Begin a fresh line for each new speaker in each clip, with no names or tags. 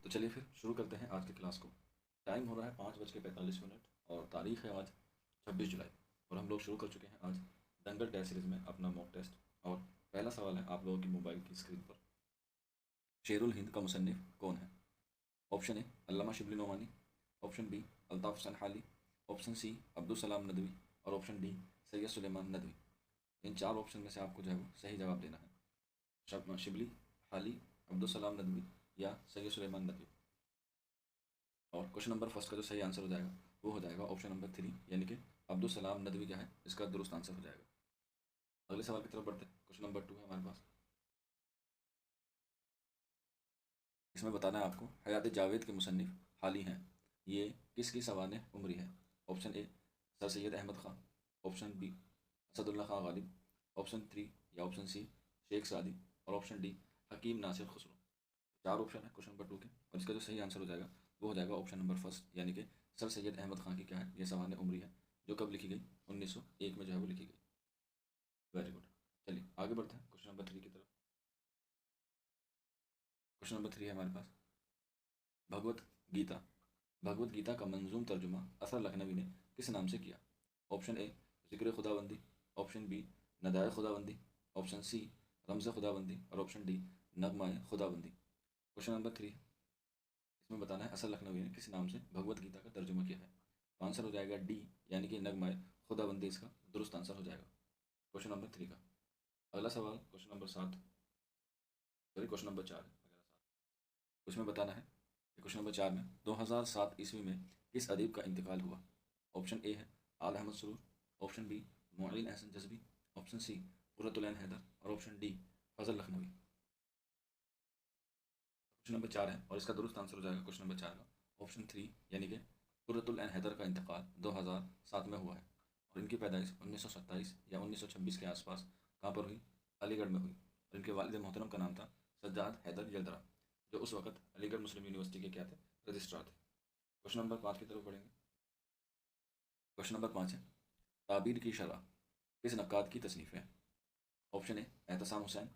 तो चलिए फिर शुरू करते हैं आज की क्लास को। टाइम हो रहा है 5:45 और तारीख है आज 26 जुलाई। और हम लोग शुरू कर चुके हैं आज दंगल टेस्ट सीरीज़ में अपना मॉक टेस्ट। और पहला सवाल है आप लोगों की मोबाइल की स्क्रीन पर, शेरुल हिंद का मुसन्निफ कौन है? Option A Allama Shibli Nomani, option B Altaf Hasan Hali, option C Abdul Salam Nadvi और ऑप्शन डी सैयद सुलेमान नदवी। इन चार ऑप्शन में से आपको जो है वो सही जवाब देना है। शिबली, हाली, अब्दुल सलाम नदवी या सैयद सुलेमान नदवी। और क्वेश्चन नंबर फर्स्ट का जो सही आंसर हो जाएगा वो हो जाएगा ऑप्शन नंबर 3, यानी कि अब्दुल सलाम नदवी क्या है इसका दुरुस्त आंसर हो जाएगा। अगले सवाल की तरफ बढ़ते हैं। क्वेश्चन नंबर 2 है हमारे पास। इसमें बताना है आपको हयात जावेद के मुसन्निफ हाली हैं, ये किसकी सवाने उमरी है? Option A sir Syed Ahmad Khan, option B Asadullah Khan Ghalib, option 3 या ऑप्शन सी शेख सादी और ऑप्शन डी हकीम नासिर खुसरो। चार ऑप्शन है क्वेश्चन नंबर 2 के, और इसका जो सही आंसर हो जाएगा वो हो जाएगा ऑप्शन नंबर फर्स्ट, यानी कि सर सैयद अहमद खां की क्या है ये सवाने उमरी है, जो कब लिखी गई? 1901 में जो है वो लिखी गई। Very good. चलिए आगे बढ़ते हैं क्वेश्चन नंबर 3 की तरफ। क्वेश्चन नंबर 3 है हमारे पास। भगवत गीता भगवत गीता का मंजूम तर्जुमा असर लखनवी ने किस नाम से किया? ऑप्शन ए जिक्र खुदाबंदी, ऑप्शन बी नदाए खुदाबंदी, ऑप्शन सी रमज़ खुदाबंदी और ऑप्शन डी नगमाए खुदाबंदी। क्वेश्चन नंबर 3, इसमें बताना है असर लखनवी ने किस नाम से भगवत गीता का तर्जुमा किया है। तो आंसर हो जाएगा डी, यानी कि नगमाए खुदाबंदी इसका दुरुस्त आंसर हो जाएगा क्वेश्चन नंबर 3 का। अगला सवाल question number 7, sorry question number 4 है। उसमें बताना है कि क्वेश्चन नंबर 4 में 2007 ईस्वी में किस अदीब का इंतकाल हुआ? ऑप्शन ए है Aal Ahmad Suroor, option B Moin Ehsan Jazbi, option C Qurratul Ain Haider और option D Fazal Lakhnavi. Question number 4 है और इसका दुरुस्त आंसर हो जाएगा क्वेश्चन नंबर 4 का ऑप्शन 3, यानी कि कुर्रतुल ऐन हैदर का इंतकाल 2007 में हुआ है। और इनकी पैदाइश 1927 या 1926 के आसपास कहाँ पर हुई? अलीगढ़ में हुई। और इनके वालिद मोहतरम का नाम था सज्जाद हैदर यलदरा, जो उस वक्त अलीगढ़ मुस्लिम यूनिवर्सिटी के क्या थे? रजिस्ट्रार थे। क्वेश्चन नंबर 5 की तरफ बढ़ेंगे। क्वेश्चन नंबर 5 है ताबीर की शरह किस नक्काद की तसनीफ़ है? Option A Ehtesham Hussain,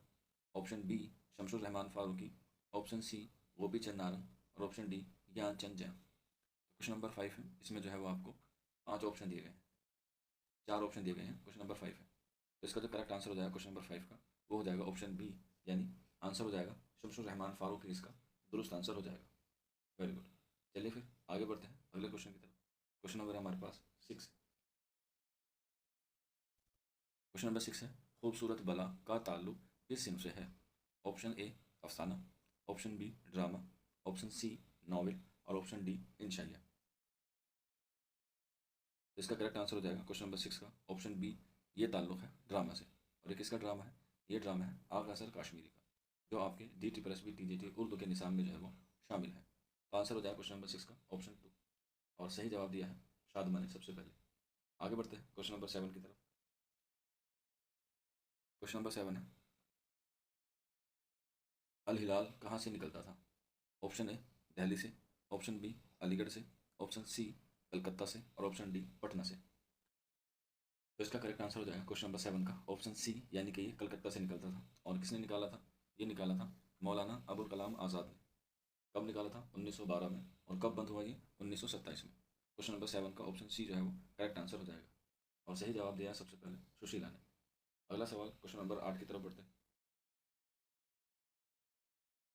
option B Shamsur Rahman Farooqi, option C Gopi Chand Narang और ऑप्शन डी ज्ञान चंद जैन। क्वेश्चन नंबर 5 है, इसमें जो है वो आपको 5 ऑप्शन दिए गए हैं, 4 ऑप्शन दिए गए हैं, क्वेश्चन नंबर 5 है। तो इसका जो करेक्ट आंसर हो जाएगा क्वेश्चन नंबर 5 का वो हो जाएगा ऑप्शन बी, यानी आंसर हो जाएगा शमसुर रहमान फारूकी, इसका दुरुस्त आंसर हो जाएगा। Very good. चलिए फिर आगे बढ़ते हैं अगले क्वेश्चन की तरफ। क्वेश्चन नंबर है हमारे पास 6। क्वेश्चन नंबर 6 है खूबसूरत बला का ताल्लुक किस सिंह से है? ऑप्शन ए अफसाना, option B drama, option C novel और ऑप्शन डी इंशाइया। तो इसका करेक्ट आंसर हो जाएगा क्वेश्चन नंबर 6 का ऑप्शन बी, ये ताल्लुक है ड्रामा से। और ये किसका ड्रामा है? ये ड्रामा है आगा सर काश्मीरी का, जो आपके DSSB TGT उर्दू के निज़ाम में जो है वो शामिल है। तो आंसर हो जाएगा क्वेश्चन नंबर 6 का ऑप्शन 2। और सही जवाब दिया है शादमा ने सबसे पहले। आगे बढ़ते हैं क्वेश्चन नंबर 7 की तरफ। क्वेश्चन नंबर 7 है अल हिलाल कहाँ से निकलता था? ऑप्शन ए दिल्ली से, ऑप्शन बी अलीगढ़ से, ऑप्शन सी कलकत्ता से और ऑप्शन डी पटना से। तो इसका करेक्ट आंसर हो जाएगा क्वेश्चन नंबर 7 का ऑप्शन सी, यानी कि ये कलकत्ता से निकलता था। और किसने निकाला था? ये निकाला था मौलाना अबुल कलाम आज़ाद ने। कब निकाला था? 1912 में। और कब बंद हुआ ये? 1927 में। क्वेश्चन नंबर 7 का ऑप्शन सी जो है वो करेक्ट आंसर हो जाएगा। और सही जवाब दिया है सबसे पहले सुशीला ने। अगला सवाल क्वेश्चन नंबर 8 की तरफ बढ़ते हैं।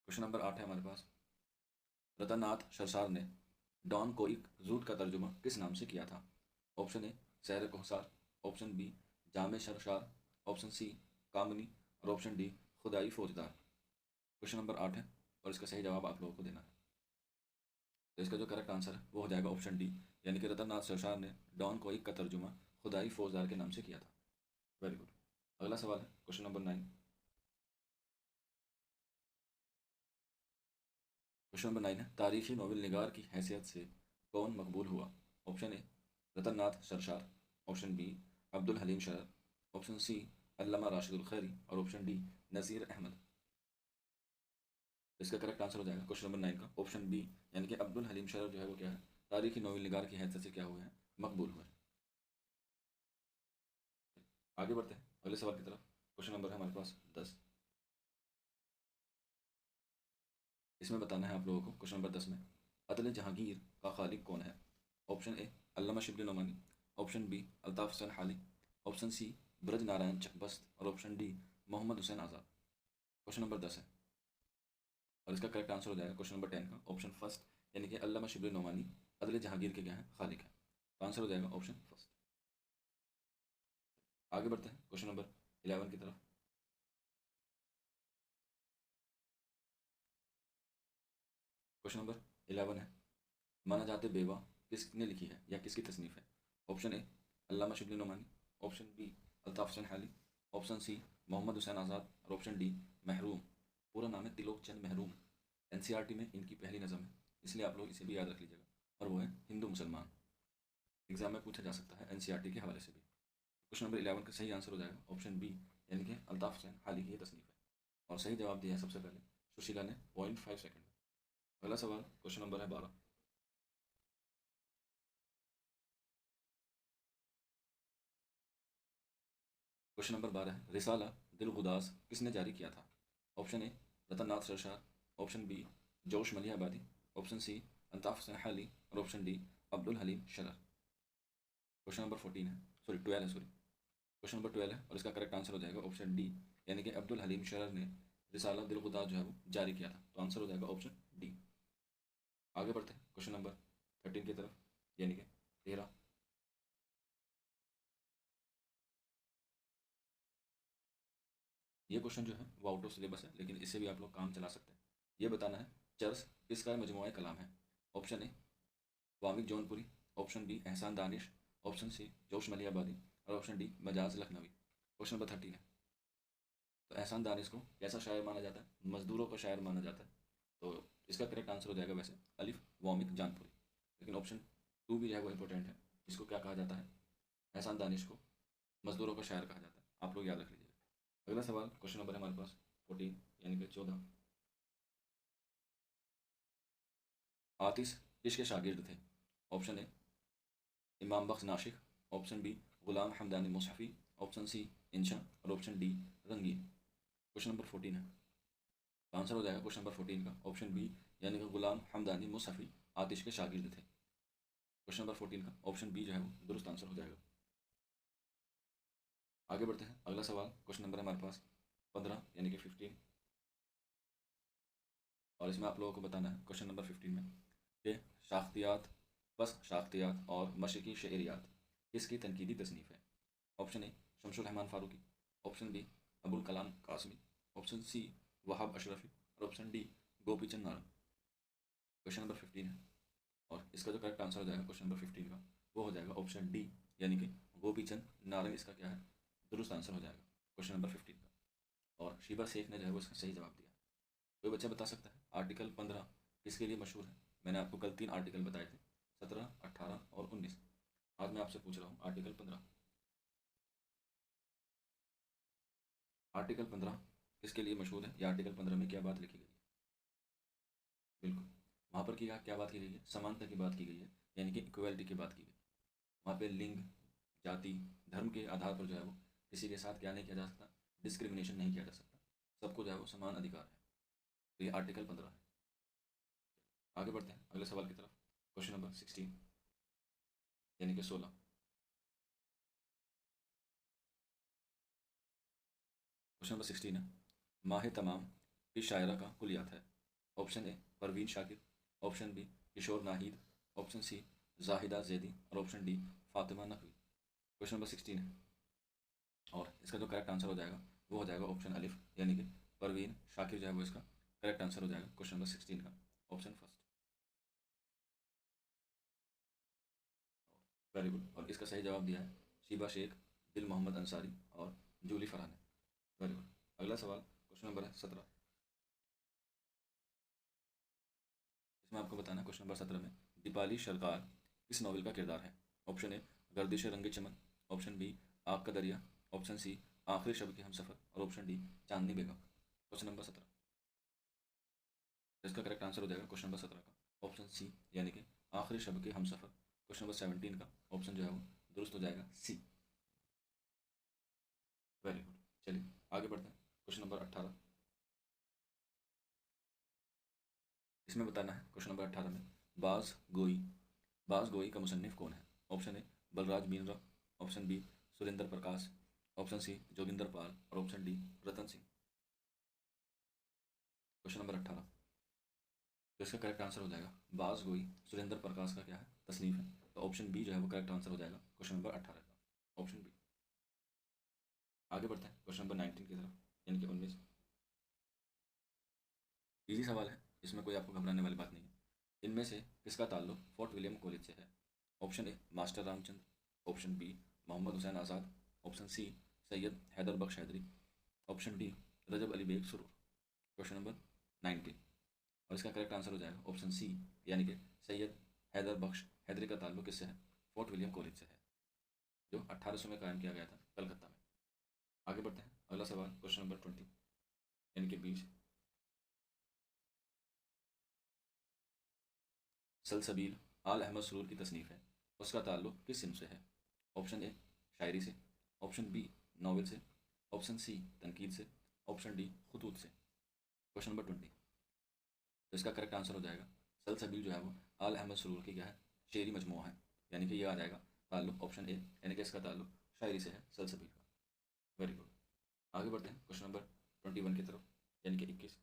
क्वेश्चन नंबर 8 है हमारे पास। रतननाथ शरसार ने डॉन कोइक जूट का तर्जुमा किस नाम से किया था? ऑप्शन ए सहर कोहसार, ऑप्शन बी जामे शरशार, ऑप्शन सी कामनी और ऑप्शन डी खुदाई फौजदार। क्वेश्चन नंबर 8 है और इसका सही जवाब आप लोगों को देना है। तो इसका जो करेक्ट आंसर है वो हो जाएगा ऑप्शन डी, यानी कि रतननाथ शरशार ने डॉन कोइक का तर्जुमा खुदाई फौजदार के नाम से किया था। Very good. अगला सवाल है क्वेश्चन नंबर 9। क्वेश्चन नंबर 9 है तारीखी नोवेल निगार की हैसियत से कौन मकबूल हुआ? Option A Ratannath Sarshar, option B Abdul Halim Sharar, option C Allama Rashidul Khairi और ऑप्शन डी नज़ीर अहमद। इसका करेक्ट आंसर हो जाएगा क्वेश्चन नंबर 9 का ऑप्शन बी, यानी कि अब्दुल हलीम शरर जो है वो क्या है? तारीखी नोवेल निगार की हैसियत से क्या हुए हैं? मकबूल हुए हैं। आगे बढ़ते हैं अगले सवाल की तरफ। क्वेश्चन नंबर है हमारे पास 10। इसमें बताना है आप लोगों को क्वेश्चन नंबर 10 में अदल जहांगीर का खालिक कौन है। Option A Allama Shibli Nomani, option B Altaf Hussain Hali, option C Braj Narayan Chakbast और option D Mohammad Hussain Azad. Question number 10 है और इसका करेक्ट आंसर हो जाएगा क्वेश्चन नंबर 10 का ऑप्शन फर्स्ट, यानी कि अल्लामा शिबली नोमानी अदल जहांगीर के क्या है, खालिक है। तो आंसर हो जाएगा ऑप्शन फर्स्ट। आगे बढ़ते हैं क्वेश्चन नंबर 11 की तरफ। क्वेश्चन नंबर 11 है माना जाते बेवा किसने लिखी है या किसकी तसनीफ है। Option A Allama Shibli Nomani, option B Altaf Hussain Hali, option C Mohammad Hussain Azad और ऑप्शन डी महरूम। पूरा नाम है तिलोक चंद महरूम। एनसीईआरटी में इनकी पहली नज़म है, इसलिए आप लोग इसे भी याद रख लीजिएगा, और वो है हिंदू मुसलमान। एग्जाम में पूछा जा सकता है एनसीईआरटी के हवाले से भी। क्वेश्चन नंबर 11 का सही आंसर हो जाएगा ऑप्शन बी, यानी कि अल्ताफ़ हुसैन हाली की ये तसनीफ है। और सही जवाब दिया है सबसे पहले सुशीला ने 0.5 सेकंड में। अगला सवाल क्वेश्चन नंबर है 12। क्वेश्चन नंबर 12 है रिसाला दिल गुदास किसने जारी किया था। Option A Ratan Nath Sarshar, option B Josh Malihabadi, option C Altaf Hussain Hali और option D Abdul Halim Sharar. Question number 14 है, सॉरी 12 है, सॉरी क्वेश्चन नंबर 12 है और इसका करेक्ट आंसर हो जाएगा ऑप्शन डी, यानी कि अब्दुल हलीम शरर ने रिसाला दिल गुदास जो है वो जारी किया था। तो आंसर हो जाएगा ऑप्शन डी। आगे बढ़ते हैं क्वेश्चन नंबर 13 की तरफ, यानी कि 13। ये क्वेश्चन जो है वो आउट ऑफ सिलेबस है, लेकिन इससे भी आप लोग काम चला सकते हैं। ये बताना है चर्स किसका मजमुआ कलाम है। Option A Wamiq Jaunpuri, option B Ehsan Danish, option C Josh Malihabadi और option D Majaz Lakhnavi. Question number 13 है तो एहसान दानिश को कैसा शायर माना जाता है, मजदूरों का शायर माना जाता है। तो इसका करेक्ट आंसर हो जाएगा वैसे अलिफ वामिक जानपुरी, लेकिन ऑप्शन टू भी जो है वो इंपॉर्टेंट है। इसको क्या कहा जाता है, एहसान दानिश को मजदूरों का शायर कहा जाता है, आप लोग याद रख लीजिए। अगला सवाल क्वेश्चन नंबर है हमारे पास 14, यानी कि 14। आतिश किसके शागिर्द थे। ऑप्शन ए इमाम बख्श नाशिक, ऑप्शन बी गुलाम हमदानी मुसहफ़ी, ऑप्शन सी इंशा और ऑप्शन डी रंगीन। क्वेश्चन नंबर 14 है, तो आंसर हो जाएगा क्वेश्चन नंबर 14 का ऑप्शन बी, यानी कि गुलाम हमदानी मुसहफ़ी आतिश के शागिर्द थे। क्वेश्चन नंबर 14 का ऑप्शन बी जो है वो दुरुस्त आंसर हो जाएगा। आगे बढ़ते हैं अगला सवाल क्वेश्चन नंबर है हमारे पास 15, यानी कि 15। और इसमें आप लोगों को बताना है क्वेश्चन नंबर 15 में कि शाख्तियात बस शाख्तियात और मशरकी शहरियात किसकी तनकीदी तसनीफ़ है। Option A Shamsul Rahman Farooqui, option B Abul Kalam Qasmi, option C Wahab Ashrafi और option D Gopi Chand Narang. Question number 15 है और इसका जो करेक्ट आंसर हो जाएगा क्वेश्चन नंबर 15 का वो हो जाएगा ऑप्शन डी, यानी कि गोपी चंद नारंग इसका क्या है, दुरुस्त आंसर हो जाएगा क्वेश्चन नंबर 15 का। और शीबा शेख ने जो है वो इसका सही जवाब दिया। कोई बच्चा बता सकता है आर्टिकल 15 किसके लिए मशहूर है। मैंने आपको कल 3 आर्टिकल बताए थे, 17, 18 और 19। आज मैं आपसे पूछ रहा हूँ आर्टिकल 15। आर्टिकल 15 किसके लिए मशहूर है या आर्टिकल 15 में क्या बात लिखी गई है। बिल्कुल, वहाँ पर क्या बात की गई है, समानता की बात की गई है, यानी कि इक्वलिटी की बात की गई है। वहाँ पे लिंग, जाति, धर्म के आधार पर जो है वो किसी के साथ क्या नहीं किया जा सकता, डिस्क्रिमिनेशन नहीं किया जा सकता, सबको जो है वो समान अधिकार है। तो ये आर्टिकल 15 है। आगे बढ़ते हैं अगले सवाल की तरफ, क्वेश्चन नंबर 16, यानी कि 16। क्वेश्चन नंबर 16 है माह तमाम की शायरा का कुलियात है। Option A Parveen Shakir, option B Kishwar Naheed, option C Zahida Zaidi और option D Fatima Naqvi. Question number 16 है और इसका जो करेक्ट आंसर हो जाएगा वो हो जाएगा ऑप्शन अलिफ, यानी कि परवीन शाकिर जो है वो इसका करेक्ट आंसर हो जाएगा क्वेश्चन नंबर 16 का ऑप्शन फर्स्ट। वेरी गुड, और इसका सही जवाब दिया है शीबा शेख, दिल मोहम्मद अंसारी और जूली फरहान ने। Very good. अगला सवाल क्वेश्चन नंबर है 17। इसमें आपको बताना है क्वेश्चन नंबर 17 में दीपाली सरकार किस नॉवल का किरदार है। ऑप्शन ए गर्दिश रंग चमन, ऑप्शन बी आग का दरिया, ऑप्शन सी आखिरी शब के हम सफ़र और ऑप्शन डी चांदनी बेगम। क्वेश्चन नंबर 17, इसका करेक्ट आंसर हो जाएगा क्वेश्चन नंबर 17 का ऑप्शन सी, यानी कि आखिरी शब के हम सफ़र। क्वेश्चन नंबर 17 का ऑप्शन जो है वो दुरुस्त हो जाएगा सी। Very good. चलिए आगे बढ़ते हैं क्वेश्चन नंबर 18। इसमें बताना है क्वेश्चन नंबर 18 में बाज़ गोई का मुसन्निफ कौन है। Option A Balraj Menra, option B Surendra Prakash, option C Joginder Paul और option D Ratan Singh. Question number 18, तो इसका करेक्ट आंसर हो जाएगा बाज़ गोई सुरेंद्र प्रकाश का क्या है, तसनीफ है। तो ऑप्शन बी जो है वो करेक्ट आंसर हो जाएगा क्वेश्चन नंबर 18 का, ऑप्शन बी। आगे बढ़ते हैं क्वेश्चन नंबर 19 की तरफ, यानी कि 19। इजी सवाल है, इसमें कोई आपको घबराने वाली बात नहीं है। इनमें से किसका ताल्लुक फोर्ट विलियम कॉलेज से है। Option A master Ramchandra, option B Mohammad Hussain Azad, option C Syed Haidar Bakhsh Haidari, option D Rajab Ali Beg Suroor. Question number 19, और इसका करेक्ट आंसर हो जाएगा ऑप्शन सी, यानी कि सैयद हैदर बख्श हैदरी का ताल्लुक किससे है, फोर्ट विलियम कॉलेज से है, जो 1800 में कायम किया गया था कलकत्ता में। आगे बढ़ते हैं, अगला सवाल क्वेश्चन नंबर 20, यानी कि 20। सलसबील आल अहमद सरूर की तसनीफ़ है, उसका ताल्लुक किस सिंफ से है। ऑप्शन ए शायरी से, ऑप्शन बी नावल से, ऑप्शन सी तनकीद से, ऑप्शन डी खतूत से। क्वेश्चन नंबर 20, तो इसका करेक्ट आंसर हो जाएगा सलसबील जो है वो आल अहमद सरूर की क्या है, शेरी मजमूआ है, यानी कि ये आ जाएगा ताल्लुक ऑप्शन ए, यानी कि इसका ताल्लुक शायरी से है सलसबील का। Very good. आगे बढ़ते हैं क्वेश्चन नंबर 21 की तरफ, यानी कि 21।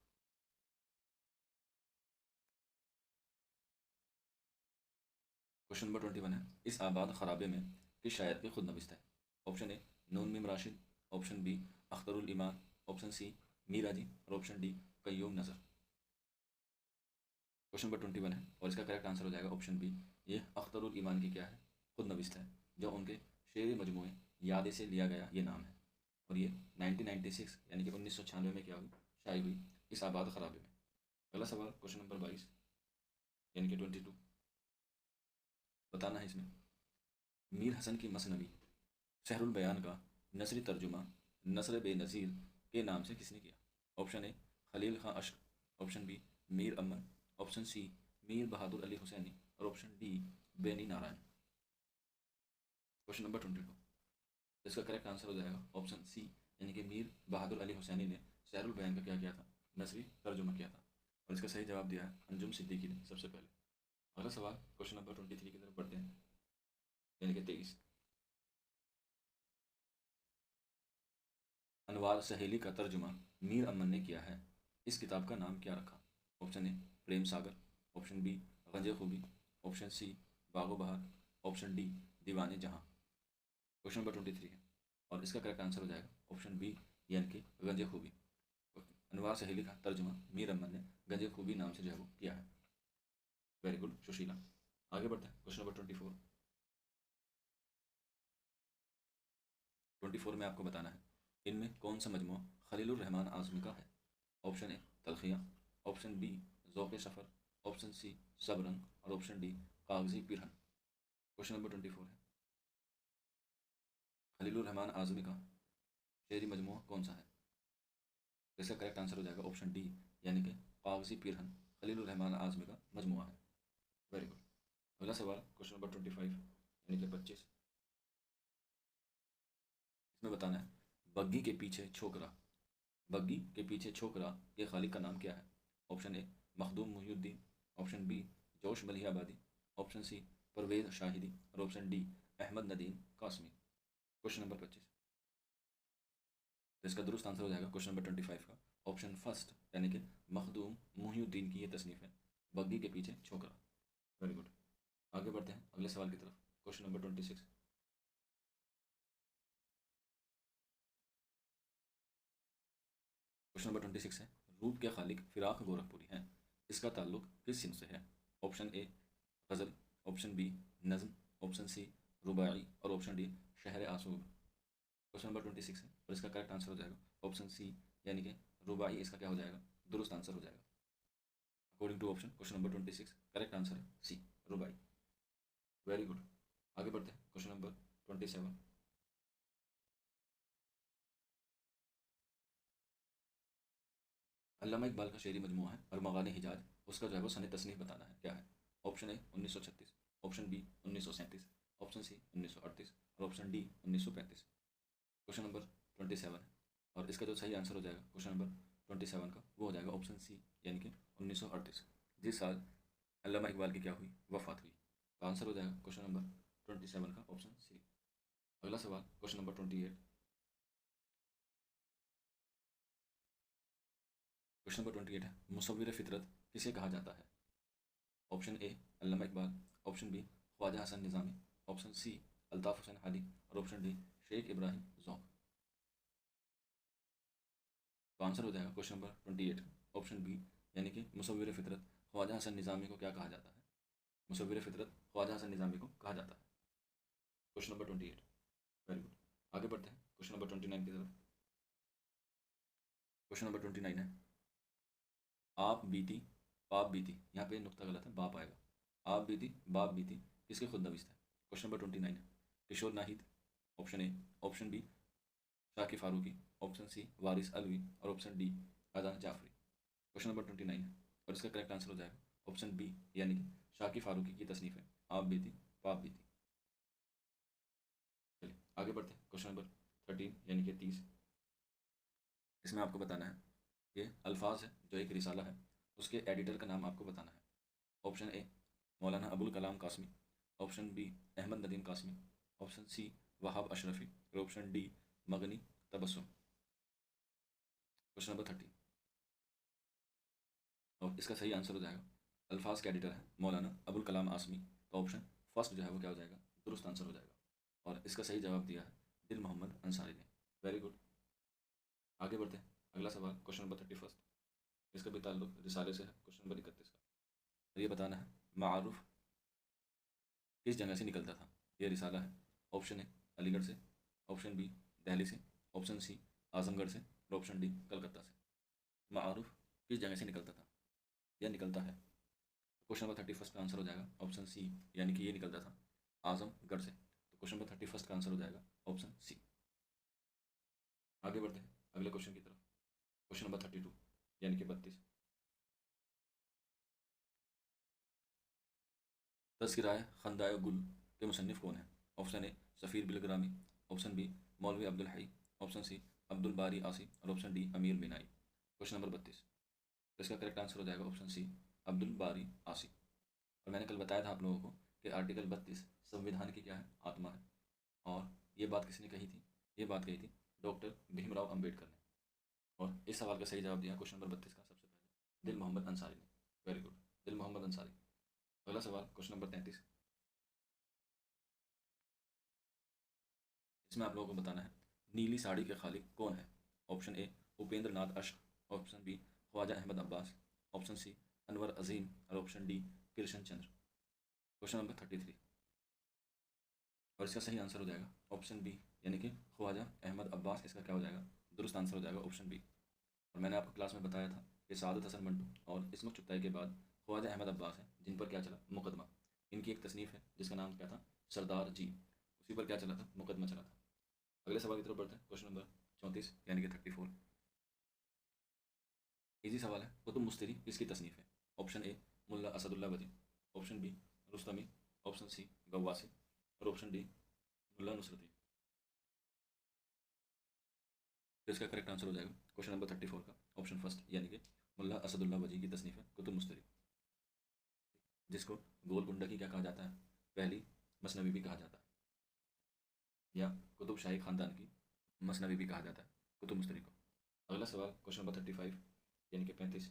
क्वेश्चन नंबर 21 है, इस आबाद खराबे में किस शायर की खुद नविस्त है। Option A Noon Meem Rashid, option B Akhtarul Iman, option C Meera ji और ऑप्शन डी कय्यूम नज़र। क्वेश्चन नंबर 21 है, और इसका करेक्ट आंसर हो जाएगा ऑप्शन बी, ये अख्तरुल ईमान की क्या है, खुद नविस्त है, जो उनके शेर मजमूए यादें से लिया गया ये नाम है, और ये 1996 यानी कि 1996 में क्या हुई, शायद हुई इस आबाद खराबे में। अगला सवाल क्वेश्चन नंबर 22, यानी कि 22। बताना है इसमें मीर हसन की मसनवी शहरुल बयान का नसरी तर्जुमा नसर बेनज़ीर के नाम से किसने किया। Option A Khalil Khan Ashk, option B Mir Aman, option C Mir Bahadur Ali Husaini और option D Beni Narayan. Question number 22, इसका करेक्ट आंसर हो जाएगा ऑप्शन सी, यानी कि मीर बहादुर अली हुसैनी ने शहरुल बयान का क्या किया था, नसरी तर्जुमा किया था, और इसका सही जवाब दिया है अंजुम सिद्दीकी ने सबसे पहले। अगला सवाल क्वेश्चन नंबर 23 की तरफ बढ़ते हैं, यानी कि 23। अनवार सहेली का तर्जुमा मीर अमन ने किया है, इस किताब का नाम क्या रखा। Option A Prem Sagar, option B Ganje Khubi, option C बागो बहार, ऑप्शन डी दीवाने जहां। क्वेश्चन नंबर 23 है, और इसका करेक्ट आंसर हो जाएगा ऑप्शन बी, यानी कि गंजे खूबी। अनवार सहेली का तर्जुमा मीर अमन ने गंजे खूबी नाम से जो है वो किया है। Very good Sushila. आगे बढ़ते हैं क्वेश्चन नंबर 24। 24 में आपको बताना है इनमें कौन सा मजमू खलीलुर रहमान आज़मी का है। ऑप्शन ए तलखियाँ, option B Zauq Safar, option C Sabrang और ऑप्शन डी कागज़ी पिरहन। क्वेश्चन नंबर 24 है, खलीलुर रहमान आज़मी का शेरी मजमू कौन सा है। इसका करेक्ट आंसर हो जाएगा ऑप्शन डी, यानी कि कागज़ी पिरहन खलीलुर रहमान आज़मी का मजमू है। Very good. अगला सवाल क्वेश्चन नंबर 25, यानी कि 25। इसमें बताना है बग्गी के पीछे छोकरा, बग्गी के पीछे छोकरा के खालिक का नाम क्या है। Option A Makhdoom Mohiuddin, option B Josh Malihabadi, option C Parvez Shahidi और option D Ahmad Nadeem Qasmi. Question number 25, तो इसका दुरुस्त आंसर हो जाएगा क्वेश्चन नंबर 25 का ऑप्शन फर्स्ट, यानी कि मखदूम मुहिउद्दीन की ये तसनीफ़ है बग्गी के पीछे छोकरा। Very good. आगे बढ़ते हैं अगले सवाल की तरफ, क्वेश्चन नंबर 26। क्वेश्चन नंबर 26 है, रूप के खालिक फिराक गोरखपुरी हैं, इसका ताल्लुक किस सिंह से है। ऑप्शन ए गज़ल, ऑप्शन बी नज़म, ऑप्शन सी रुबाई और ऑप्शन डी शहर आसूर। क्वेश्चन नंबर 26 है, और इसका करेक्ट आंसर हो जाएगा ऑप्शन सी, यानी कि रुबाई इसका क्या हो जाएगा, दुरुस्त आंसर हो जाएगा according to option question number 26। Correct answer है सी रुबाई। Very good. आगे बढ़ते हैं क्वेश्चन नंबर 27। अल्लामा इकबाल का शेरी मजमू है अरमग़ान हिजाज, उसका जो है वो सन तसनीफ़ बताना है क्या है। Option A 1936, option B 1937, option C 1938 और ऑप्शन डी 1935। क्वेश्चन नंबर 27 है, और इसका जो सही आंसर हो जाएगा क्वेश्चन नंबर 27 का वो हो जाएगा ऑप्शन सी, यानी कि 1938। जिस साल अल्लामा इकबाल की क्या हुई, वफात हुई। तो आंसर हो जाएगा क्वेश्चन नंबर 27 का ऑप्शन सी। अगला सवाल क्वेश्चन नंबर 28। क्वेश्चन नंबर 28 है, मुसव्विर फितरत किसे कहा जाता है? Option A Allama Iqbal, option B Khwaja Hasan Nizami, option C Altaf Hussain Hadi और ऑप्शन डी शेख इब्राहिम ज़ौक़। तो आंसर हो जाएगा क्वेश्चन नंबर 28 ऑप्शन बी, यानी कि मुसव्विर फितरत ख्वाजा हसन निज़ामी को क्या कहा जाता है? मुसव्विर फितरत ख्वाजा हसन निज़ामी को कहा जाता है। Question number 28, very good. आगे बढ़ते हैं क्वेश्चन नंबर 29 की तरफ। क्वेश्चन नंबर 29 है, आप बीती पाप बीती, यहाँ पे नुक्ता गलत है, बाप आएगा। आप बीती बाप बीती किसके खुद नविश्त है? क्वेश्चन नंबर 29 है, Kishwar Naheed, option A, option B Shakib Farooqi, option C Waris Alvi और ऑप्शन डी अदा जाफरी। क्वेश्चन नंबर 29 है और इसका करेक्ट आंसर हो जाएगा ऑप्शन बी, यानी कि शाकिब फारूकी की तसनीफ है आप बीती पाप बीती। चलिए आगे बढ़ते हैं क्वेश्चन नंबर 13 यानी कि 30। इसमें आपको बताना है, ये अल्फाज है जो एक रिसाला है, उसके एडिटर का नाम आपको बताना है। Option A Maulana Abul Kalam Qasmi, option B Ahmad Nadeem Qasmi, option C Wahab Ashrafi और ऑप्शन डी मगनी तबस्सुम। क्वेश्चन नंबर 30 और इसका सही आंसर हो जाएगा, अल्फाज के एडिटर है मौलाना अबुल कलाम आसमी। तो ऑप्शन फर्स्ट जो है वो क्या हो जाएगा, दुरुस्त आंसर हो जाएगा और इसका सही जवाब दिया है दिल मोहम्मद अंसारी ने। Very good. आगे बढ़ते हैं, अगला सवाल क्वेश्चन नंबर 31, इसका भी ताल्लुक रिसाले से है। क्वेश्चन नंबर 31 का ये बताना है, मारूफ किस जगह से निकलता था? ये रिसाला है। ऑप्शन ए अलीगढ़ से, ऑप्शन बी दिल्ली से, ऑप्शन सी आजमगढ़ से और ऑप्शन डी कलकत्ता से। मारूफ किस जगह से निकलता था? यह निकलता है, क्वेश्चन नंबर 31 का आंसर हो जाएगा ऑप्शन सी, यानी कि ये निकलता था आजमगढ़ से। तो क्वेश्चन नंबर 31 का आंसर हो जाएगा ऑप्शन सी। आगे बढ़ते हैं अगले क्वेश्चन की तरफ। क्वेश्चन नंबर 32 यानी कि 32, तज़किराए खंदाए गुल के मुसन्निफ़ कौन है? Option A Safeer Bilgrami, option B Maulvi Abdul हई, ऑप्शन सी अब्दुल बारी आसी और ऑप्शन डी अमीर बिनाई। क्वेश्चन नंबर 32, तो इसका करेक्ट आंसर हो जाएगा ऑप्शन सी अब्दुल बारी आसी। और मैंने कल बताया था आप लोगों को कि आर्टिकल 32 संविधान की क्या है, आत्मा है। और ये बात किसने कही थी? ये बात कही थी डॉक्टर भीमराव अम्बेडकर ने। और इस सवाल का सही जवाब दिया क्वेश्चन नंबर 32 का सबसे पहले दिल मोहम्मद अंसारी ने। वेरी गुड, दिल मोहम्मद अंसारी। अगला सवाल क्वेश्चन नंबर 33, इसमें आप लोगों को बताना है, नीली साड़ी के खालिक कौन है? ऑप्शन ए Upendra Nath Ashk, option B Khwaja Ahmad Abbas, option C Anwar Azeem और option D Krishan Chander. Question number 33 और इसका सही आंसर हो जाएगा ऑप्शन बी, यानी कि ख्वाजा अहमद अब्बास। इसका क्या हो जाएगा, दुरुस्त आंसर हो जाएगा ऑप्शन बी। और मैंने आपको क्लास में बताया था कि सादत हसन मंटू और इसमत चुगताई के बाद ख्वाजा अहमद अब्बास हैं जिन पर क्या चला मुकदमा। इनकी एक तसनीफ़ है जिसका नाम क्या था, सरदार जी, उसी पर क्या चला था, मुकदमा चला था। अगले सवाल की तरफ बढ़ते हैं, क्वेश्चन नंबर 34 यानी कि 34। इजी सवाल है, कुतुब मुस्तरी किसकी तसनीफ़ है? Option A Mulla Asadullah Wali, option B Rustami, option C Ghawasi और ऑप्शन डी मुल्ला नुसरती। तो इसका करेक्ट आंसर हो जाएगा क्वेश्चन नंबर 34 का ऑप्शन फर्स्ट, यानी कि मुल्ला असदुल्ला वजी की तसनीफ़ है कुतुब मुस्तरी, जिसको गोलकुंडा की क्या कहा जाता है, पहली मसनवी भी कहा जाता है, या कुतुब शाही ख़ानदान की मसनवी भी कहा जाता है कुतुब मुस्तरी को। अगला सवाल क्वेश्चन नंबर 35 यानी कि 35,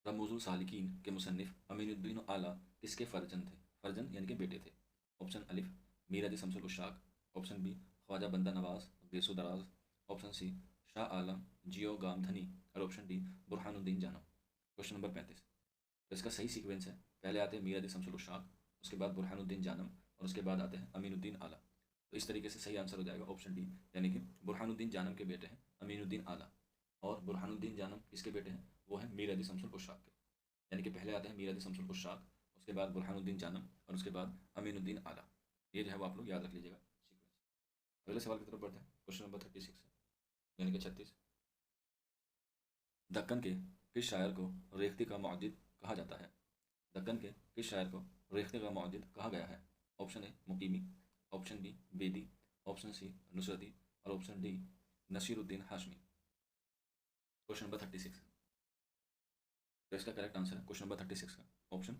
रमूजुल सालिकीन के मुसन्निफ़ अमीनुद्दीन आला किसके फ़र्जंद थे? फ़र्जंद यानी कि बेटे थे। ऑप्शन अलिफ मीराज शमसुल उशाक, ऑप्शन बी ख्वाजा बंदा नवाज बेसो दराज, ऑप्शन सी शाह आलम जियो गामधनी और ऑप्शन डी बुरहानुद्दीन जानम। क्वेश्चन नंबर 35, तो इसका सही सीक्वेंस है, पहले आते हैं मीराज शमसुल उशाक, उसके बाद बुरहानुद्दीन जानम और उसके बाद आते हैं अमीनुद्दीन आला। तो इस तरीके से सही आंसर हो जाएगा ऑप्शन डी, यानी कि बुरहानुद्दीन जानम के बेटे हैं अमीनुद्दीन आला। और बुरहानुद्दीन जानम किसके बेटे हैं? वो हैं मीर अली शमसुल उशाक के। यानी कि पहले आते हैं मीर अली शमसुल उशाक, उसके बाद बुरहानुद्दीन जानम और उसके बाद अमीनुद्दीन आला। ये जो है वो आप लोग याद रख लीजिएगा सीक्वेंस। अगले सवाल की तरफ बढ़ते हैं, क्वेश्चन नंबर 36 यानी कि 36, दक्कन के किस शायर को रेख्ती का मुअद्दिद कहा जाता है? दक्कन के किस शायर को रेख्ती का मुअद्दिद कहा गया है? Option A Muqimi, option B Bedi, option C Nusrati और option D Nasiruddin Hashmi. Question number 36। तो इसका करेक्ट आंसर है क्वेश्चन नंबर 36 का ऑप्शन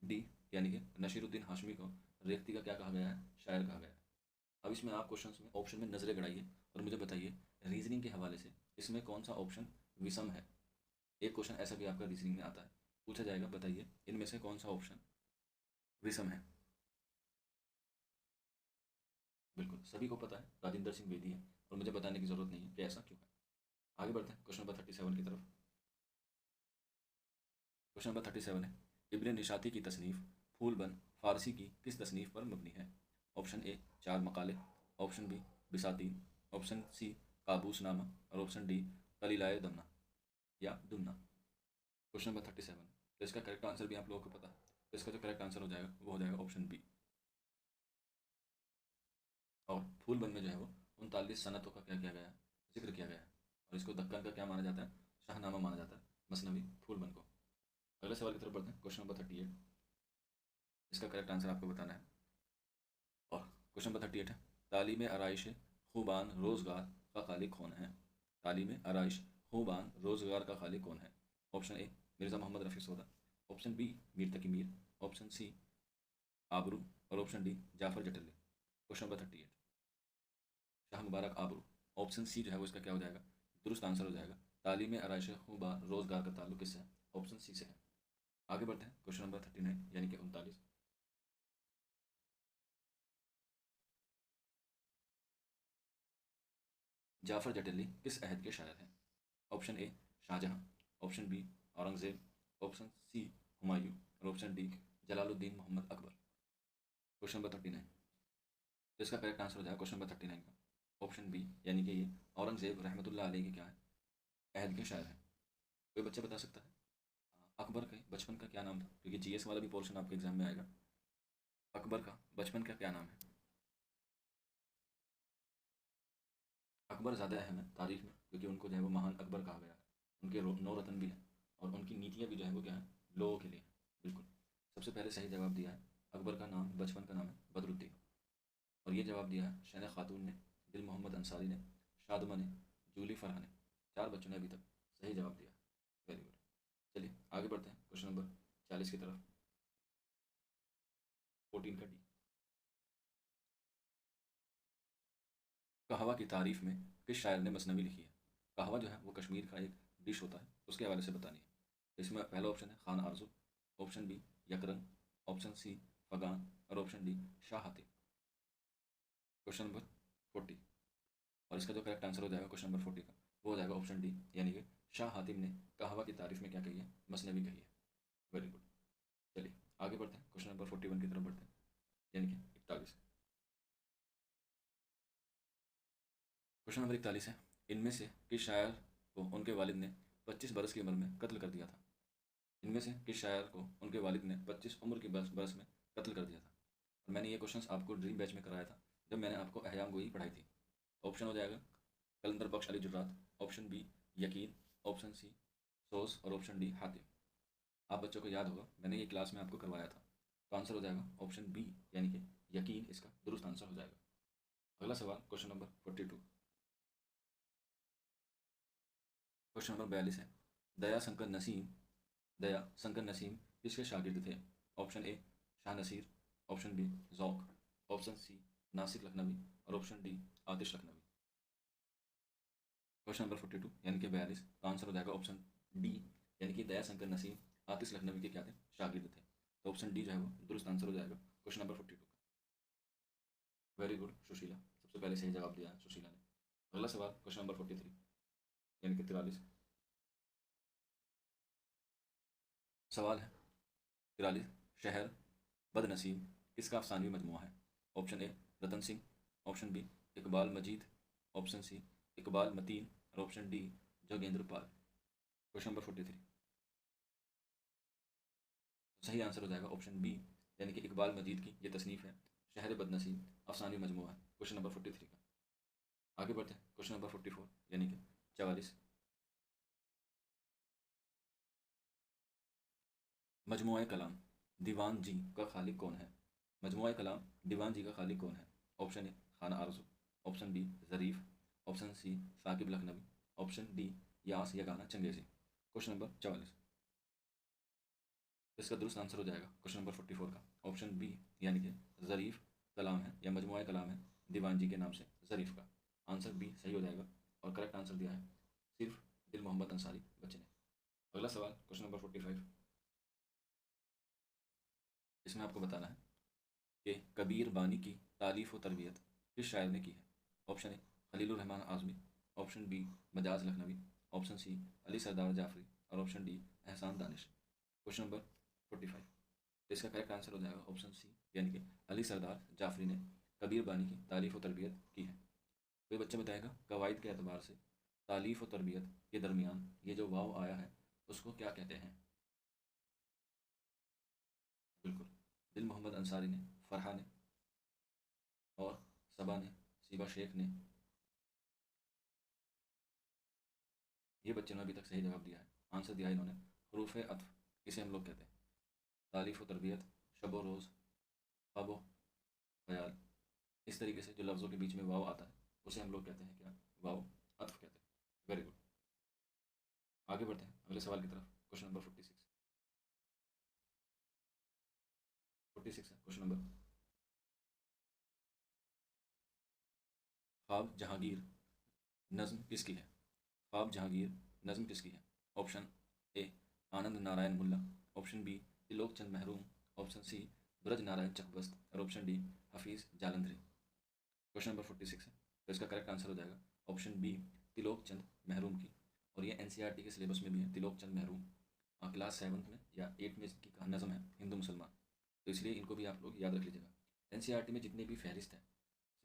डी, यानी कि नसीरुद्दीन हाशमी को रेख्ती का क्या कहा गया है, शायर कहा गया है। अब इसमें आप क्वेश्चन में ऑप्शन में नजरें गड़ाइए और मुझे बताइए रीजनिंग के हवाले से इसमें कौन सा ऑप्शन विषम है। एक क्वेश्चन ऐसा भी आपका रीजनिंग में आता है, पूछा जाएगा बताइए इनमें से कौन सा ऑप्शन विषम है। बिल्कुल सभी को पता है राजेंद्र सिंह बेदी है, और मुझे बताने की जरूरत नहीं है कि ऐसा क्यों है। आगे बढ़ते हैं क्वेश्चन नंबर 37 की तरफ। क्वेश्चन नंबर 37 है, इब्न निशाती की तसनीफ़ फूलबन फ़ारसी की किस तसनीफ़ पर मबनी है। ऑप्शन ए चार Macaulay, option B बिसातीन, option C काबूसनामा और ऑप्शन डी कलीलाए दमना या दुमना। क्वेश्चन नंबर 37, तो इसका करेक्ट आंसर भी आप लोगों को पता है, तो इसका जो करेक्ट आंसर हो जाएगा वो हो जाएगा ऑप्शन बी। और फूलबन में जो है वो 39 सनतों का क्या किया गया है, जिक्र किया गया है, और इसको दक्कन का क्या माना जाता है, शाहनामा माना जाता है, मसनवी फूलबन को। अगले सवाल की तरफ बढ़ते हैं, क्वेश्चन नंबर 38। इसका करेक्ट आंसर आपको बताना है। और क्वेश्चन नंबर 38 है, तालीम आराइश खूबान रोज़गार का खालिक कौन है। तालीम आराइश खूबान रोज़गार का खालिक कौन है। Option A Mirza Mohammad Rafi Sauda, option B Mir Taqi Mir, option C Aabroo और option D Jafar Zatalli. Question number 38, Shah Mubarak Aabroo. Option सी जो है वो इसका क्या हो जाएगा, दुरुस्त आंसर हो जाएगा। तालीम आराइश खूबान रोज़गार का ताल्लुक किससे है, ऑप्शन सी से है। आगे बढ़ते हैं क्वेश्चन नंबर 39 यानी कि 39। जाफ़र जटेली किस अहद के शायर हैं। Option A Shahjahan, option B Aurangzeb, option C Humayun और option D Jalaluddin Mohammad Akbar. Question number 39, तो इसका करेक्ट आंसर हो जाएगा क्वेश्चन नंबर 39 का ऑप्शन बी, यानी कि ये औरंगज़ेब रहमतुल्लाह अलैह के क्या है, अहद के शायर हैं। कोई बच्चा बता सकता है अकबर के बचपन का क्या नाम था, क्योंकि जीएस वाला भी पोर्शन आपके एग्जाम में आएगा। अकबर का बचपन का क्या नाम है। अकबर ज़्यादा अहम है तारीख में, क्योंकि उनको जो है वो महान अकबर कहा गया है। उनके 9 रत्न भी हैं, और उनकी नीतियाँ भी जो है वो क्या है, लोगों के लिए। बिल्कुल सबसे पहले सही जवाब दिया है, अकबर का नाम बचपन का नाम है बदरुद्दीन। और ये जवाब दिया है शैन खातून ने, दिल मोहम्मद अंसारी ने, शादमा ने, जूली फरहा ने। 4 बच्चों ने अभी तक सही जवाब दिया। Very good. चलिए आगे बढ़ते हैं क्वेश्चन नंबर 40 की तरफ, 14 का डी। कहवा की तारीफ में किस शायर ने मसनवी लिखी है। कहवा जो है वो कश्मीर का एक डिश होता है, उसके हवाले से बतानी है। इसमें पहला ऑप्शन है Khan Arzoo, option B यकरंग, option C फगान और option D Shah Hatim. Question number 40, और इसका जो करेक्ट आंसर हो जाएगा क्वेश्चन नंबर 40 का वो हो जाएगा ऑप्शन डी, यानी कि शाह हातिम ने कहवा की तारीफ में क्या कही है, मसनवी कही है। Very good. चलिए आगे बढ़ते हैं क्वेश्चन नंबर 41 की तरफ बढ़ते हैं, यानी कि 41। क्वेश्चन नंबर 41 है, इनमें से किस शायर को उनके वालिद ने 25 बरस की उम्र में कत्ल कर दिया था। इनमें से किस शायर को उनके वालिद ने 25 उम्र की बरस में कत्ल कर दिया था। और मैंने ये क्वेश्चंस आपको ड्रीम बैच में कराया था, जब मैंने आपको अहयाम गोई पढ़ाई थी। ऑप्शन हो जाएगा कलंदर बख्श अली जुर्रात, ऑप्शन बी यकीन, ऑप्शन सी सोस और ऑप्शन डी हातिम। आप बच्चों को याद होगा मैंने ये क्लास में आपको करवाया था, तो आंसर हो जाएगा ऑप्शन बी, यानी कि यकीन इसका दुरुस्त आंसर हो जाएगा। अगला सवाल क्वेश्चन नंबर 42। क्वेश्चन नंबर 42 है, दया शंकर नसीम दया शंकर नसीम किसके शागिर्द थे। Option A Shah Naseer, option B Zauq, option C Nasikh Lakhnavi और option D Aatish Lakhnavi. Question number 42 यानी कि 42 का आंसर हो जाएगा ऑप्शन डी, यानी कि दया शंकर नसीम आतिश लखनवी के क्या थे, शागिर्द थे। तो ऑप्शन डी जो है वो दुरुस्त आंसर हो जाएगा क्वेश्चन नंबर 42 का। वेरी गुड सुशीला, सबसे पहले सही जवाब दिया है सुशीला ने। अगला सवाल क्वेश्चन नंबर 43 यानी कि 43। सवाल है 43, शहर बदनसीब किसका अफसानवी मजमूआ है। Option A Ratan Singh, option B Iqbal Majeed, option C Iqbal Mateen और option D Joginder Pal. Question number 43, सही आंसर हो जाएगा ऑप्शन बी, यानी कि इकबाल मजीद की ये तसनीफ़ है शहर बदनसीब अफसानवी मजमूआ है। क्वेश्चन नंबर 43 का। आगे बढ़ते हैं क्वेश्चन नंबर 44 यानी कि 44, मजमूआ कलाम दीवान जी का खालिक कौन है। मजमूआ कलाम दीवान जी का खालिक कौन है। Option A Khan Arzoo, option B Zareef, option C Saqib Lakhnavi, option D Yas Yagana Changezi. Question number 44, इसका दुरुस्त आंसर हो जाएगा क्वेश्चन नंबर 44 का ऑप्शन बी, यानी कि ज़रीफ़ कलाम है या मजमुआ कलाम है दीवान जी के नाम से ज़रीफ़ का। आंसर बी सही हो जाएगा और करेक्ट आंसर दिया है सिर्फ दिल मोहम्मद अंसारी बच्चे ने। अगला सवाल क्वेश्चन नंबर 45, इसमें आपको बताना है कि कबीर बानी की तालीफ़ व तरबियत किस शायर ने की है। Option A Khalilur Rahman Azmi, option B Majaz Lakhnavi, option C Ali Sardar Jafri और ऑप्शन डी एहसान दानिश। क्वेश्चन नंबर 45, तो इसका करेक्ट आंसर हो जाएगा ऑप्शन सी, यानी कि अली सरदार जाफरी ने कबीर बानी की तालीफ़ व तरबियत की है। कोई बच्चा बताएगा कवायद के अतबार से तालीफ़ व तरबियत के दरमियान ये जो वाव आया है उसको क्या कहते हैं। बिल्कुल, दिल मोहम्मद अंसारी ने, फ़रहा ने और सबा ने, सीबा शेख ने, ये बच्चे ने अभी तक सही जवाब दिया है। आंसर दिया है इन्होंने हरूफ अत्फ, इसे हम लोग कहते हैं तारीफ़ व तरबियत, शब रोज़, ख्वाब ख्याल। इस तरीके से जो लफ्ज़ों के बीच में वाव आता है उसे हम लोग कहते हैं क्या, वाव अत्फ कहते हैं। वेरी गुड, आगे बढ़ते हैं अगले सवाल की तरफ। क्वेश्चन नंबर 46 है क्वेश्चन नंबर। ख्वाब जहांगीर नज़्म किसकी है। ख्वाब जहांगीर नज़्म किसकी है। Option A Anand Narayan Mulla, option B Trilok Chand Mahroom, option C Braj Narayan Chakbast और option D Hafeez Jalandhari. Question number 46 है, तो इसका करेक्ट आंसर हो जाएगा ऑप्शन बी त्रिलोक चंद महरूम की। और ये एनसीईआरटी के सिलेबस में भी है त्रिलोक चंद महरूम। क्लास 7 में या 8 में इसकी नज़म है हिंदू मुसलमान, तो इसलिए इनको भी आप लोग याद रख लीजिएगा। एनसीईआरटी में जितनी भी फहरिस्त है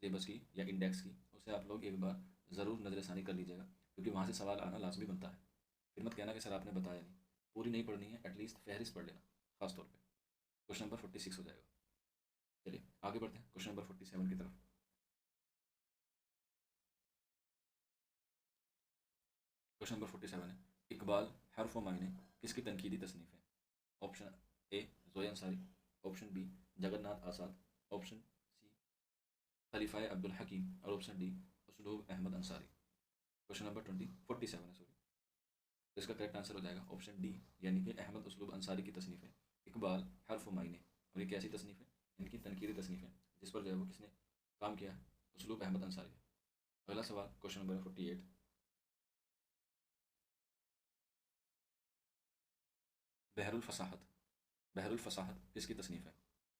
सिलेबस की या इंडेक्स की, उसे आप लोग एक बार ज़रूर नज़रसानी कर लीजिएगा, क्योंकि वहाँ से सवाल आना लाजमी बनता है। फिर मत कहना कि सर आपने बताया नहीं, पूरी नहीं पढ़नी है, एटलीस्ट फहरिस्त पढ़ लेना खास तौर पे। क्वेश्चन नंबर 46 हो जाएगा। चलिए आगे बढ़ते हैं क्वेश्चन नंबर 47 की तरफ। क्वेश्चन नंबर 47 है, इकबाल हर्फ व मायने किसकी तनकीदी तसनीफ़ है। Option A Zoya Ansari, option B Jagannath Azad, option C Khalifa Abdul Hakim और option D Usloob Ahmad Ansari. Question number 47 है सॉरी, तो इसका करेक्ट आंसर हो जाएगा ऑप्शन डी, यानी कि अहमद उसलूब अंसारी की तसनीफ़ है इकबाल हर्फ व मायने। और ये कैसी तसनीफ़ है, इनकी तनकीदी तसनीफ़ है जिस पर जो है वो किसने काम किया है, उसलूब अहमद अंसारी। अगला सवाल क्वेश्चन नंबर 48, बहरुल फसाहत, बहरुल फसाहत किसकी तसनीफ़ है।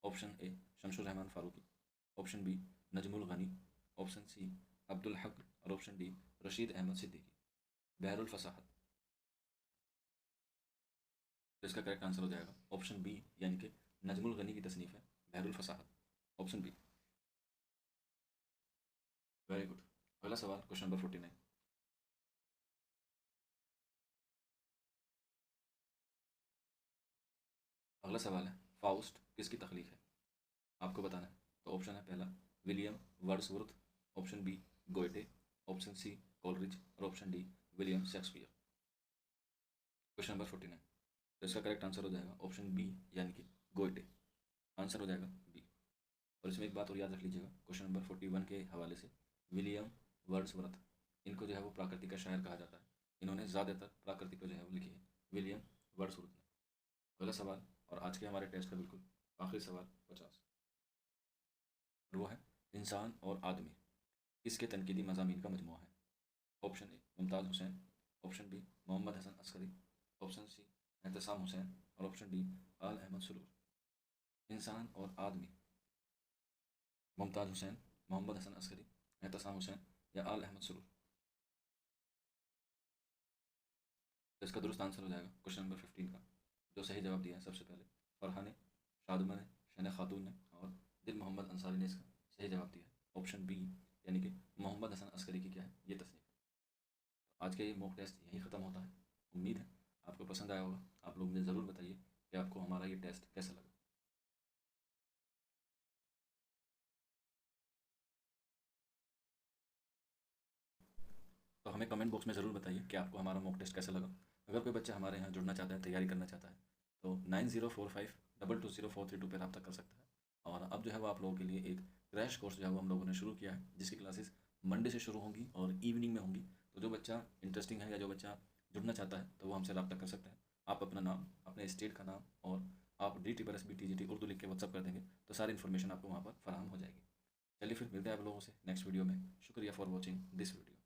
Option A Shamsur Rahman Farooqui, option B Najmul Ghani, option C Abdul Haq और ऑप्शन डी रशीद अहमद सिद्दीकी। बहरुल फसाहत, तो इसका करेक्ट आंसर हो जाएगा ऑप्शन बी, यानी कि नजमुल गनी की तसनीफ़ है बहरुल फसाहत, ऑप्शन बी। वेरी गुड, अगला सवाल क्वेश्चन नंबर 49। अगला सवाल है फाउस्ट किसकी तख्लीक है, आपको बताना है। तो ऑप्शन है पहला William Wordsworth, option B Goethe, option C Coleridge और option D William Shakespeare. Question number 49, तो इसका करेक्ट आंसर हो जाएगा ऑप्शन बी, यानी कि गोयटे। आंसर हो जाएगा बी। और इसमें एक बात और याद रख लीजिएगा क्वेश्चन नंबर 41 के हवाले से, विलियम वर्ड्सवर्थ, इनको जो है वो प्राकृतिक का शायर कहा जाता है। इन्होंने ज़्यादातर प्राकृतिक को जो है वो लिखी है विलियम वर्ड्सवर्थ ने। अगला सवाल और आज के हमारे टेस्ट का बिल्कुल आखिरी सवाल 50, और वो है इंसान और आदमी किसके तनकीदी मज़ामीन का मजमूआ है। Option A Mumtaz Hussain, option B Mohammad Hasan Askari, option C Ehtesham Hussain और ऑप्शन डी आल अहमद सुरूर। इंसान और आदमी, मुमताज़ हुसैन, मोहम्मद हसन अस्करी, एहतसाम हुसैन या आल अहमद सुरूर। तो इसका दुरुस्त आंसर हो जाएगा क्वेश्चन नंबर 15 का, जो सही जवाब दिया है सबसे पहले फरहा ने, शादुमा ने, शना खातून ने और दिल मोहम्मद अंसारी ने इसका सही जवाब दिया है ऑप्शन बी, यानी कि मोहम्मद हसन अस्करी की क्या है ये तस्नीफ। आज का ये मॉक टेस्ट यहीं ख़त्म होता है। उम्मीद है आपको पसंद आया होगा। आप लोग मुझे ज़रूर बताइए कि आपको हमारा ये टेस्ट कैसा लगा। तो हमें कमेंट बॉक्स में ज़रूर बताइए कि आपको हमारा मॉक टेस्ट कैसा लगा। अगर कोई बच्चा हमारे यहाँ जुड़ना चाहता है, तैयारी करना चाहता है, तो 9045 220 432 पर रब्ता कर सकता है। और अब जो है वो आप लोगों के लिए एक क्रैश कोर्स जो है वो हम लोगों ने शुरू किया है, जिसकी क्लासेस मंडे से शुरू होंगी और इवनिंग में होंगी। तो जो बच्चा इंटरेस्टिंग है या जो बच्चा जुड़ना चाहता है तो वो हमसे रब्ता कर सकता है। आप अपना नाम, अपने स्टेट का नाम और आप DSSB उर्दू लिख के व्हाट्सअप कर देंगे तो सारी इन्फॉर्मेशन आपको वहाँ पर फराहम हो जाएगी। चलिए फिर मिलते हैं आप लोगों से नेक्स्ट वीडियो में। शुक्रिया फॉर वॉचिंग दिस वीडियो।